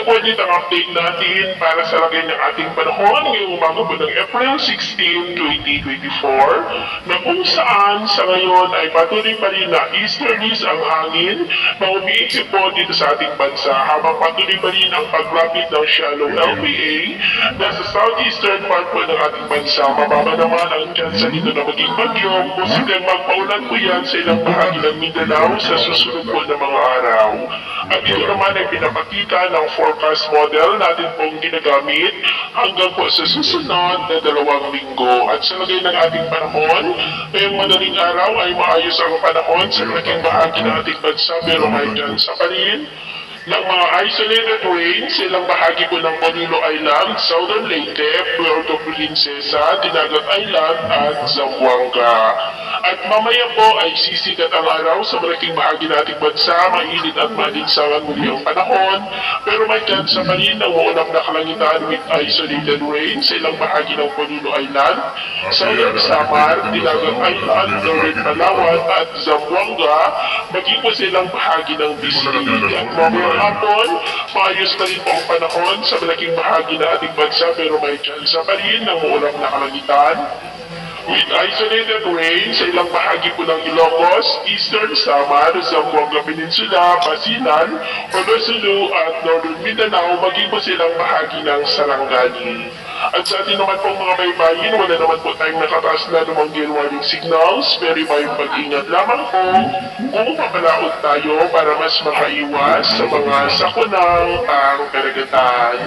po dito ang update natin para sa lagay ng ating panahon ngayong umaga po ng April 16, 2024 na kung saan sa ngayon ay patuloy pa rin na easterlies ang hangin na umiikip po dito sa ating bansa habang patuloy pa rin ang paglapit ng shallow LPA na sa southeastern part po ng ating bansa. Mababa naman ang chance dito na maging bagyo. Posibleng magpaulan po yan sa ilang bahagi ng Mindanao sa susunod po ng mga araw. At ito naman ay pinapakita ng forecast model natin pong ginagamit hanggang po sa susunod na 2 linggo. At sa lagay ng ating panahon, ngayong madaling araw ay maayos ang panahon sa malaking bahagi ng ating bansa pero may chance pa rin ng mga isolated rain sa ilang bahagi po ng Bonilo Island, Southern Leyte, Puerto Princesa, Dinagat Island at Zamboanga. At mamaya po ay sisikat ang araw sa malaking bahagi nating bansa, mainit at malinsangan muli ang panahon, pero may chance pa rin ng maunang na kalangitan with isolated rain sa ilang bahagi ng Bonilo Island, Southern Samar, Dinagat Island, Northern Palawan at Zamboanga, maging po sa ilang bahagi ng BCE. At mamaya hapon, maayos pa rin po ang panahon sa malaking bahagi na ating bansa pero may chance pa rin ng maulang na kalangitan with isolated rain sa ilang bahagi po ng Ilocos, Eastern Samar, Zamboanga Peninsula, Basilan, Olosulu at Northern Mindanao, maging po silang bahagi ng Sarangani. At sa atin naman pong mga baybayin, wala naman po tayong nakataas na lumang warning signals, pero may pag-ingat lamang po kung papalaot tayo para mas makaiwas sa mga sakunang ang karagatan.